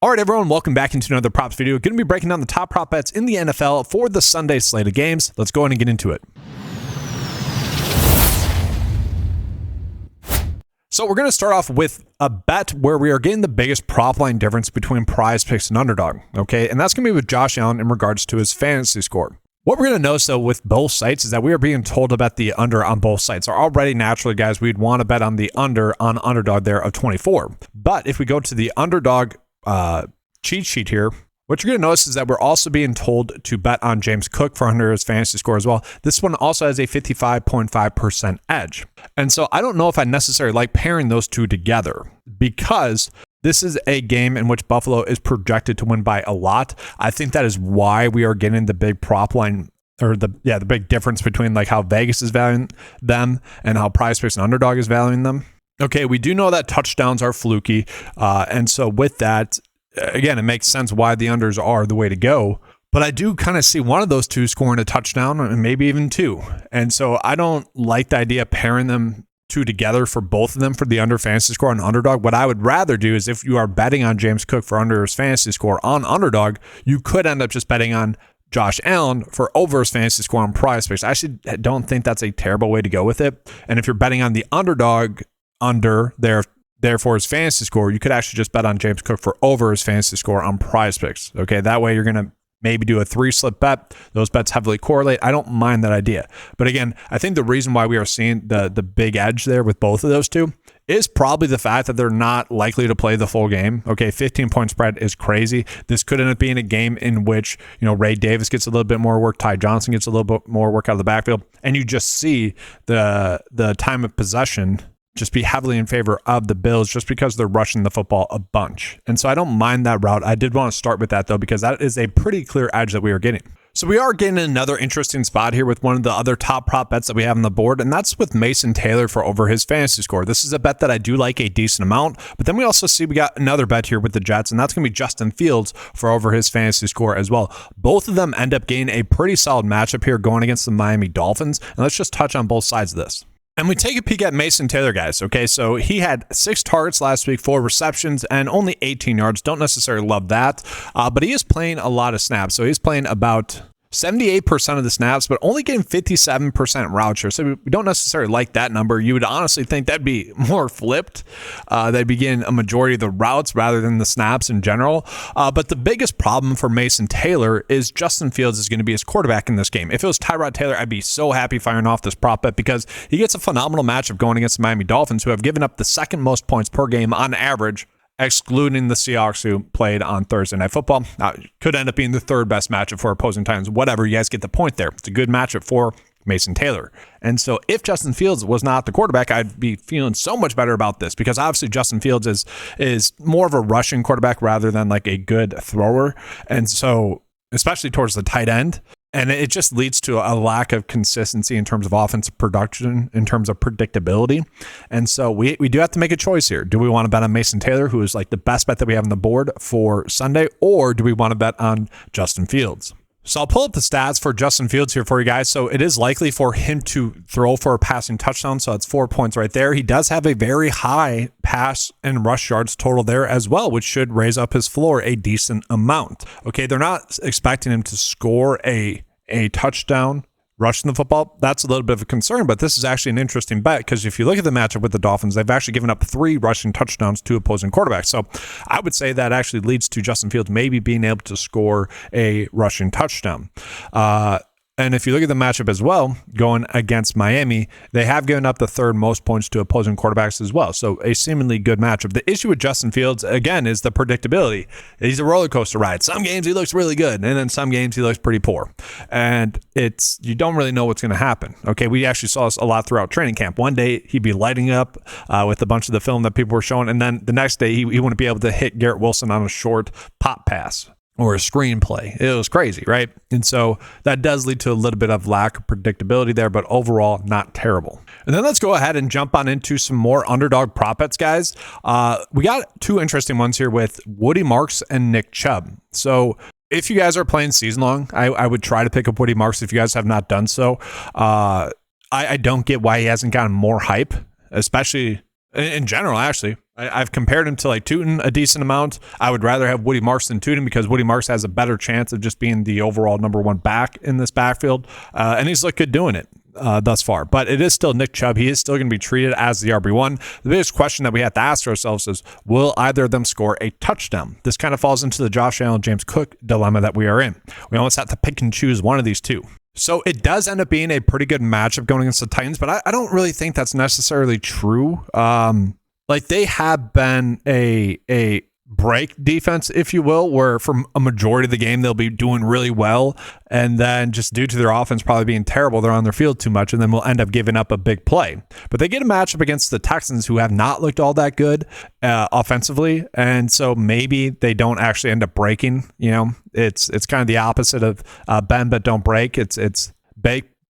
All right, everyone, welcome back into another props video. Going to be breaking down the top prop bets in the NFL for the Sunday slate of games. Let's go ahead and get into it. So we're going to start off with a bet where we are getting the biggest prop line difference between prize picks and underdog. Okay, and that's going to be with Josh Allen in regards to his fantasy score. What we're going to notice, though, with both sites is that we are being told to bet the under on both sites. So already, naturally, guys, we'd want to bet on the under on underdog there of 24. But if we go to the underdog cheat sheet here, what you're going to notice is that we're also being told to bet on James Cook for under his fantasy score as well. This one also has a 55.5% edge. And so I don't know if I necessarily like pairing those two together because this is a game in which Buffalo is projected to win by a lot. I think that is why we are getting the big prop line or the big difference between like how Vegas is valuing them and how Prize Picks and Underdog is valuing them. Okay, we do know that touchdowns are fluky. And so with that, again, it makes sense why the unders are the way to go. But I do kind of see one of those two scoring a touchdown and maybe even two. And so I don't like the idea of pairing them two together for both of them for the under fantasy score on underdog. What I would rather do is if you are betting on James Cook for under his fantasy score on underdog, you could end up just betting on Josh Allen for over his fantasy score on Prize Picks. I actually don't think that's a terrible way to go with it. And if you're betting on the underdog under therefore his fantasy score, you could actually just bet on James Cook for over his fantasy score on Prize Picks. Okay, that way you're going to maybe do a 3-slip bet. Those bets heavily correlate. I don't mind that idea. But again, I think the reason why we are seeing the big edge there with both of those two is probably the fact that they're not likely to play the full game. Okay, 15-point spread is crazy. This could end up being a game in which, Ray Davis gets a little bit more work, Ty Johnson gets a little bit more work out of the backfield, and you just see the time of possession just be heavily in favor of the Bills just because they're rushing the football a bunch. And so I don't mind that route. I did want to start with that, though, because that is a pretty clear edge that we are getting. So we are getting another interesting spot here with one of the other top prop bets that we have on the board, and that's with Mason Taylor for over his fantasy score. This is a bet that I do like a decent amount, but then we also see we got another bet here with the Jets, and that's going to be Justin Fields for over his fantasy score as well. Both of them end up getting a pretty solid matchup here going against the Miami Dolphins, and let's just touch on both sides of this. And we take a peek at Mason Taylor, guys. Okay, so he had 6 targets last week, 4 receptions, and only 18 yards. Don't necessarily love that, but he is playing a lot of snaps. So he's playing about 78% of the snaps, but only getting 57% route share. So we don't necessarily like that number. You would honestly think that'd be more flipped. They'd be getting a majority of the routes rather than the snaps in general. But the biggest problem for Mason Taylor is Justin Fields is going to be his quarterback in this game. If it was Tyrod Taylor, I'd be so happy firing off this prop bet because he gets a phenomenal matchup going against the Miami Dolphins, who have given up the second most points per game on average, excluding the Seahawks who played on Thursday Night Football. Could end up being the third best matchup for opposing Titans. Whatever, you guys get the point there. It's a good matchup for Mason Taylor. And so if Justin Fields was not the quarterback, I'd be feeling so much better about this because obviously Justin Fields is more of a rushing quarterback rather than like a good thrower. And so especially towards the tight end. And it just leads to a lack of consistency in terms of offensive production, in terms of predictability. And so we do have to make a choice here. Do we want to bet on Mason Taylor, who is like the best bet that we have on the board for Sunday, or do we want to bet on Justin Fields? So I'll pull up the stats for Justin Fields here for you guys. So it is likely for him to throw for a passing touchdown. So that's 4 points right there. He does have a very high pass and rush yards total there as well, which should raise up his floor a decent amount. Okay, they're not expecting him to score a touchdown rushing the football. That's a little bit of a concern, but this is actually an interesting bet because if you look at the matchup with the Dolphins, they've actually given up 3 rushing touchdowns to opposing quarterbacks. So I would say that actually leads to Justin Fields maybe being able to score a rushing touchdown. And if you look at the matchup as well, going against Miami, they have given up the 3rd most points to opposing quarterbacks as well. So a seemingly good matchup. The issue with Justin Fields, again, is the predictability. He's a roller coaster ride. Some games he looks really good, and then some games he looks pretty poor. And you don't really know what's going to happen. Okay, we actually saw this a lot throughout training camp. One day he'd be lighting up with a bunch of the film that people were showing, and then the next day he wouldn't be able to hit Garrett Wilson on a short pop pass or a screenplay. It was crazy, right? And so that does lead to a little bit of lack of predictability there, but overall, not terrible. And then let's go ahead and jump on into some more underdog prop bets, guys. We got 2 interesting ones here with Woody Marks and Nick Chubb. So if you guys are playing season long, I would try to pick up Woody Marks if you guys have not done so. I don't get why he hasn't gotten more hype, especially in general, actually. I've compared him to like Tootin a decent amount. I would rather have Woody Marks than Tootin because Woody Marks has a better chance of just being the overall number one back in this backfield. And he's looked good doing it thus far. But it is still Nick Chubb. He is still going to be treated as the RB1. The biggest question that we have to ask ourselves is, will either of them score a touchdown? This kind of falls into the Josh Allen, James Cook dilemma that we are in. We almost have to pick and choose one of these two. So it does end up being a pretty good matchup going against the Titans, but I don't really think that's necessarily true. Like they have been a break defense, if you will, where for a majority of the game they'll be doing really well, and then just due to their offense probably being terrible, they're on their field too much, and then we'll end up giving up a big play. But they get a matchup against the Texans, who have not looked all that good offensively, and so maybe they don't actually end up breaking. You know, it's kind of the opposite of bend but don't break. It's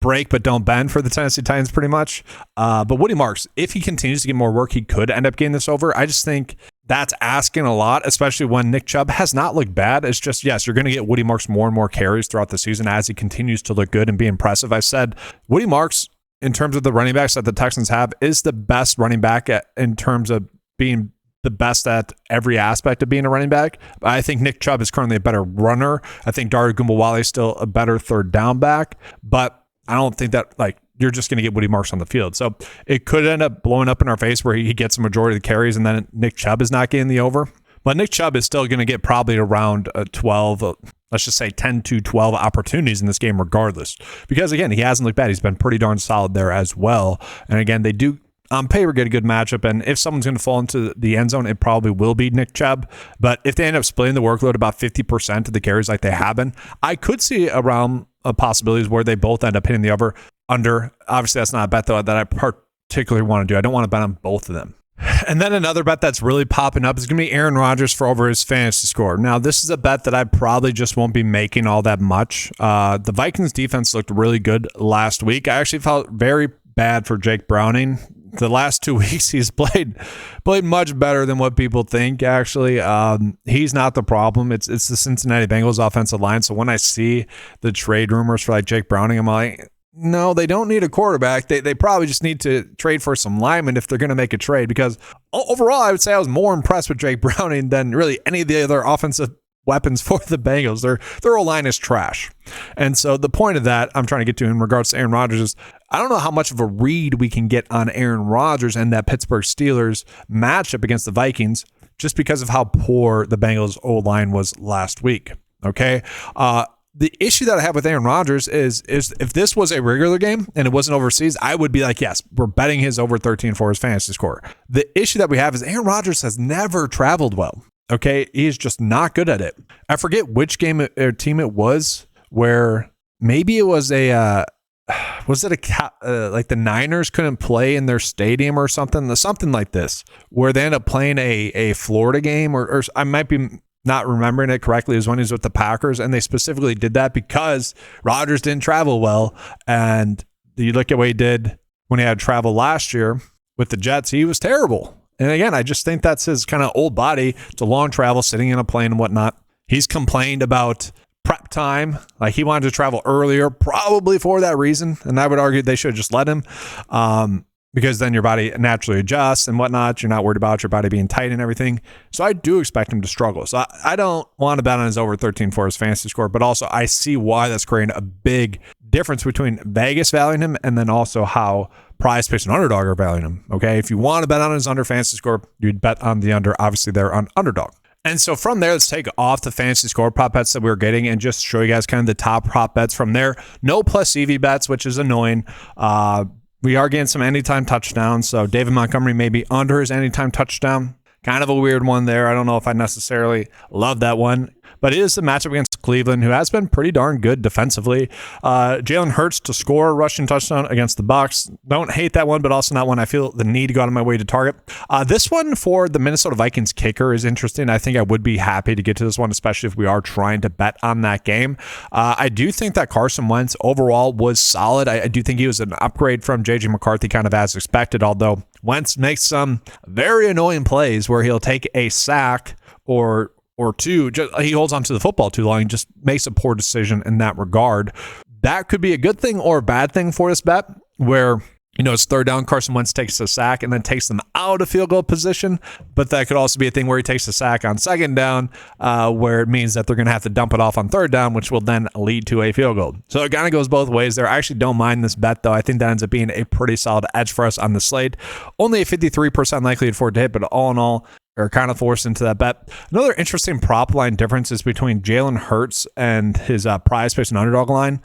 break but don't bend for the Tennessee Titans pretty much. But Woody Marks, if he continues to get more work, he could end up getting this over. I just think that's asking a lot, especially when Nick Chubb has not looked bad. It's just, yes, you're going to get Woody Marks more and more carries throughout the season as he continues to look good and be impressive. I said Woody Marks, in terms of the running backs that the Texans have, is the best running back in terms of being the best at every aspect of being a running back. I think Nick Chubb is currently a better runner. I think Dare Ogunbowale is still a better third down back, but I don't think that you're just going to get Woody Marks on the field. So it could end up blowing up in our face where he gets the majority of the carries and then Nick Chubb is not getting the over. But Nick Chubb is still going to get probably around 12, let's just say 10 to 12 opportunities in this game regardless. Because again, he hasn't looked bad. He's been pretty darn solid there as well. And again, they do on paper get a good matchup. And if someone's going to fall into the end zone, it probably will be Nick Chubb. But if they end up splitting the workload about 50% of the carries like they have been, I could see around possibilities where they both end up hitting the over under. Obviously, that's not a bet though that I particularly want to do. I don't want to bet on both of them. And then another bet that's really popping up is going to be Aaron Rodgers for over his fantasy score. Now, this is a bet that I probably just won't be making all that much. The Vikings defense looked really good last week. I actually felt very bad for Jake Browning. The last 2 weeks, he's played much better than what people think, actually. He's not the problem. It's the Cincinnati Bengals offensive line. So when I see the trade rumors for Jake Browning, I'm like, no, they don't need a quarterback. They probably just need to trade for some linemen if they're going to make a trade, because overall, I would say I was more impressed with Jake Browning than really any of the other offensive weapons for the Bengals. Their O-line is trash. And so the point of that I'm trying to get to in regards to Aaron Rodgers is I don't know how much of a read we can get on Aaron Rodgers and that Pittsburgh Steelers matchup against the Vikings just because of how poor the Bengals O-line was last week. Okay. The issue that I have with Aaron Rodgers is if this was a regular game and it wasn't overseas, I would be like, yes, we're betting his over 13 for his fantasy score. The issue that we have is Aaron Rodgers has never traveled well. Okay, he's just not good at it. I forget which game or team it was where maybe it was like the Niners couldn't play in their stadium or something like this, where they end up playing a Florida game, or I might be not remembering it correctly. It was when he was with the Packers, and they specifically did that because Rodgers didn't travel well. And you look at what he did when he had travel last year with the Jets, he was terrible. And again, I just think that's his kind of old body. It's a long travel, sitting in a plane and whatnot. He's complained about prep time. Like he wanted to travel earlier, probably for that reason. And I would argue they should have just let him because then your body naturally adjusts and whatnot. You're not worried about your body being tight and everything. So I do expect him to struggle. So I don't want to bet on his over 13 for his fantasy score, but also I see why that's creating a big difference between Vegas valuing him and then also how Prize Picks and Underdog are valuing him. Okay, if you want to bet on his under fantasy score, you'd bet on the under. Obviously, they're on Underdog. And so from there, let's take off the fantasy score prop bets that we were getting and just show you guys kind of the top prop bets from there. No plus EV bets, which is annoying. We are getting some anytime touchdowns. So David Montgomery may be under his anytime touchdown. Kind of a weird one there. I don't know if I necessarily love that one. But it is the matchup against Cleveland, who has been pretty darn good defensively. Jalen Hurts to score a rushing touchdown against the Bucs. Don't hate that one, but also not one I feel the need to go out of my way to target. This one for the Minnesota Vikings kicker is interesting. I think I would be happy to get to this one, especially if we are trying to bet on that game. I do think that Carson Wentz overall was solid. I do think he was an upgrade from J.J. McCarthy, kind of as expected, although Wentz makes some very annoying plays where he'll take a sack or two, he holds onto the football too long and just makes a poor decision in that regard. That could be a good thing or a bad thing for this bet, where It's third down. Carson Wentz takes a sack and then takes them out of field goal position. But that could also be a thing where he takes a sack on second down, where it means that they're going to have to dump it off on third down, which will then lead to a field goal. So it kind of goes both ways there. I actually don't mind this bet, though. I think that ends up being a pretty solid edge for us on the slate. Only a 53% likelihood for it to hit, but all in all, are kind of forced into that bet. Another interesting prop line difference is between Jalen Hurts and his prize picks and underdog line.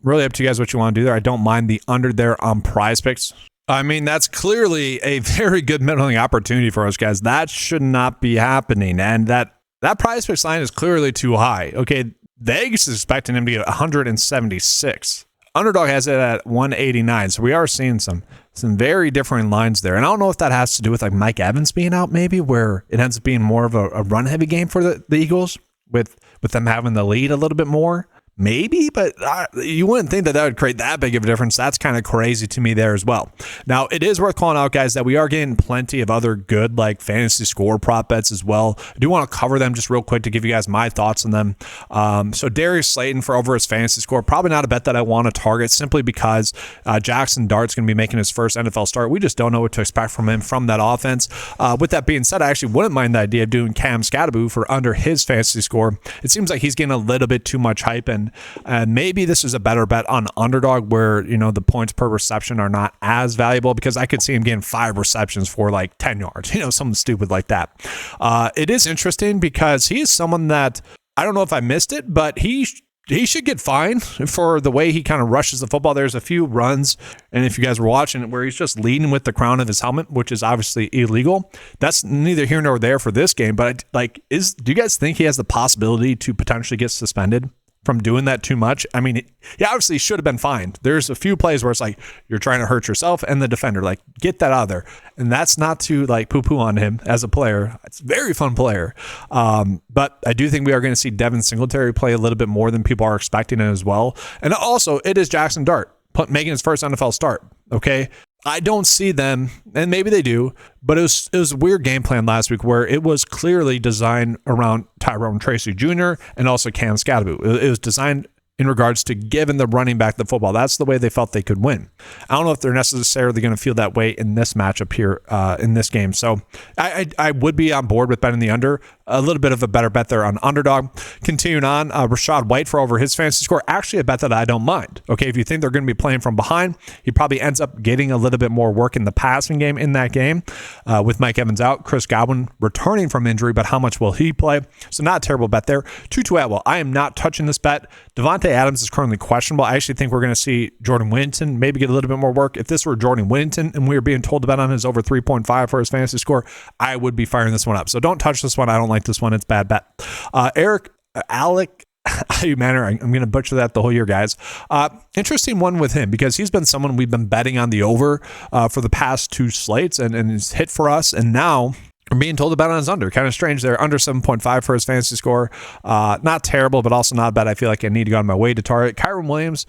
Really up to you guys what you want to do there. I don't mind the under there on prize picks. I mean, that's clearly a very good middling opportunity for us, guys. That should not be happening. And that prize picks line is clearly too high. Okay, Vegas is expecting him to get 176. Underdog has it at 189. So we are seeing some very differing lines there. And I don't know if that has to do with like Mike Evans being out, maybe, where it ends up being more of a run-heavy game for the Eagles with them having the lead a little bit more. Maybe, but you wouldn't think that would create that big of a difference. That's kind of crazy to me there as well. Now, it is worth calling out, guys, that we are getting plenty of other good like fantasy score prop bets as well. I do want to cover them just real quick to give you guys my thoughts on them. So Darius Slayton for over his fantasy score, probably not a bet that I want to target simply because Jackson Dart's going to be making his first NFL start. We just don't know what to expect from him from that offense. With that being said, I actually wouldn't mind the idea of doing Cam Scatterbo for under his fantasy score. It seems like he's getting a little bit too much hype, and maybe this is a better bet on underdog where, the points per reception are not as valuable, because I could see him getting 5 receptions for like 10 yards, something stupid like that. It is interesting because he is someone that I don't know if I missed it, but he should get fined for the way he kind of rushes the football. There's a few runs, and if you guys were watching it, where he's just leading with the crown of his helmet, which is obviously illegal. That's neither here nor there for this game, but do you guys think he has the possibility to potentially get suspended from doing that too much? I mean, he obviously should have been fined. There's a few plays where it's like you're trying to hurt yourself and the defender, like, get that out of there. And that's not to like poo-poo on him as a player. It's a very fun player. But I do think we are going to see Devin Singletary play a little bit more than people are expecting as well. And also, it is Jackson Dart making his first NFL start. Okay. I don't see them, and maybe they do, but it was a weird game plan last week where it was clearly designed around Tyrone Tracy Jr. and also Cam Scatterbo. It was designed in regards to giving the running back the football. That's the way they felt they could win. I don't know if they're necessarily going to feel that way in this matchup here in this game. So I would be on board with betting the under. A little bit of a better bet there on underdog. Continuing on, Rachaad White for over his fantasy score. Actually a bet that I don't mind. Okay, if you think they're going to be playing from behind, he probably ends up getting a little bit more work in the passing game in that game with Mike Evans out. Chris Godwin returning from injury, but how much will he play? So not a terrible bet there. Tutu Atwell, I am not touching this bet. Devontae Adams is currently questionable. I actually think we're going to see Jordan Whittington maybe get a little bit more work. If this were Jordan Whittington and we were being told to bet on his over 3.5 for his fantasy score, I would be firing this one up. So don't touch this one. I don't like this one. It's a bad bet. Alec, I'm going to butcher that the whole year, guys. Interesting one with him because he's been someone we've been betting on the over for the past 2 slates and it's hit for us. And now we're being told to bet on his under. Kind of strange there. Under 7.5 for his fantasy score. Not terrible, but also not bad. I feel like I need to go on my way to target. Kyron Williams,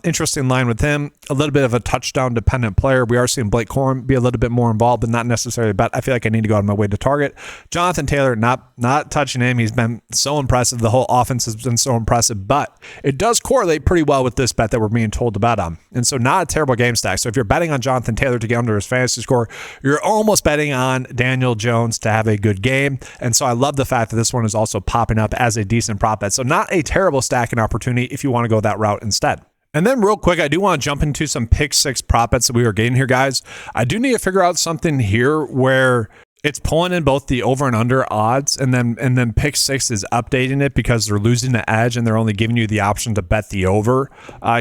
interesting line with him. A little bit of a touchdown-dependent player. We are seeing Blake Corum be a little bit more involved, but not necessarily a bet. I feel like I need to go on my way to target. Jonathan Taylor, not touching him. He's been so impressive. The whole offense has been so impressive, but it does correlate pretty well with this bet that we're being told to bet on. And so not a terrible game stack. So if you're betting on Jonathan Taylor to get under his fantasy score, you're almost betting on Daniel Jones to have a good game. And so I love the fact that this one is also popping up as a decent prop bet. So not a terrible stacking opportunity if you want to go that route instead. And then real quick, I do want to jump into some pick 6 prop bets that we were getting here, guys. I do need to figure out something here where it's pulling in both the over and under odds, and then pick 6 is updating it because they're losing the edge and they're only giving you the option to bet the over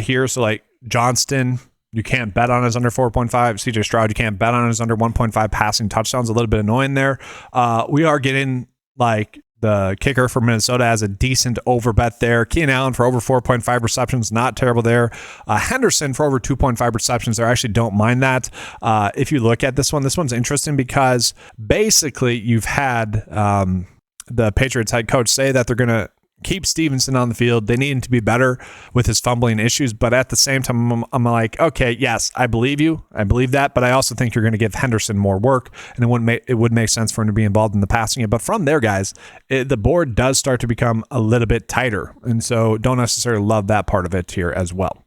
here. So like Johnston, you can't bet on his under 4.5. CJ Stroud, you can't bet on his under 1.5 passing touchdowns. A little bit annoying there. We are getting like the kicker for Minnesota as a decent over bet there. Keenan Allen for over 4.5 receptions, not terrible there. Henderson for over 2.5 receptions there. I actually don't mind that. If you look at this one's interesting because basically you've had the Patriots head coach say that they're going to keep Stevenson on the field. They need him to be better with his fumbling issues. But at the same time, I'm like, okay, yes, I believe you. I believe that. But I also think you're going to give Henderson more work, and it would make sense for him to be involved in the passing game. But from there, guys, the board does start to become a little bit tighter. And so don't necessarily love that part of it here as well.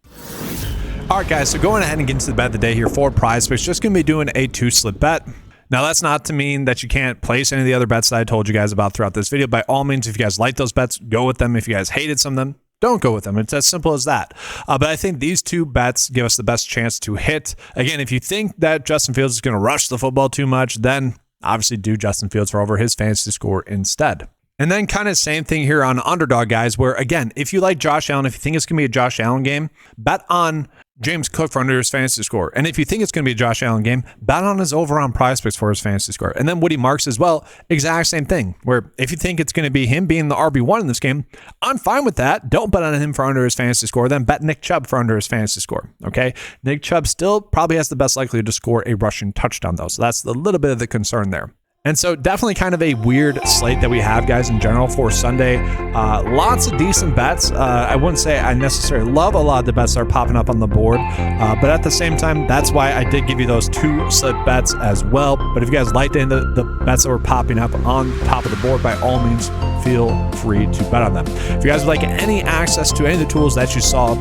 All right, guys, so going ahead and getting to the bet of the day here for PrizePicks, just going to be doing a 2-slip bet. Now, that's not to mean that you can't place any of the other bets that I told you guys about throughout this video. By all means, if you guys like those bets, go with them. If you guys hated some of them, don't go with them. It's as simple as that. But I think these two bets give us the best chance to hit. Again, if you think that Justin Fields is going to rush the football too much, then obviously do Justin Fields for over his fantasy score instead. And then kind of same thing here on underdog, guys, where again, if you like Josh Allen, if you think it's going to be a Josh Allen game, bet on James Cook for under his fantasy score. And if you think it's going to be a Josh Allen game, bet on his over on PrizePicks for his fantasy score. And then Woody Marks as well, exact same thing, where if you think it's going to be him being the RB1 in this game, I'm fine with that. Don't bet on him for under his fantasy score. Then bet Nick Chubb for under his fantasy score. Okay. Nick Chubb still probably has the best likelihood to score a rushing touchdown, though. So that's a little bit of the concern there. And so definitely kind of a weird slate that we have, guys, in general for Sunday. Lots of decent bets. I wouldn't say I necessarily love a lot of the bets that are popping up on the board, but at the same time, that's why I did give you those 2-slip bets as well. But if you guys liked any of the bets that were popping up on top of the board, by all means, feel free to bet on them. If you guys would like any access to any of the tools that you saw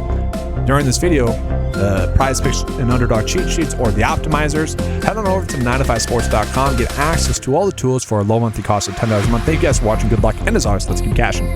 during this video, the PrizePicks and underdog cheat sheets or the optimizers, head on over to 9to5sports.com. Get access to all the tools for a low monthly cost of $10 a month. Thank you guys for watching. Good luck. And as always, let's keep cashing.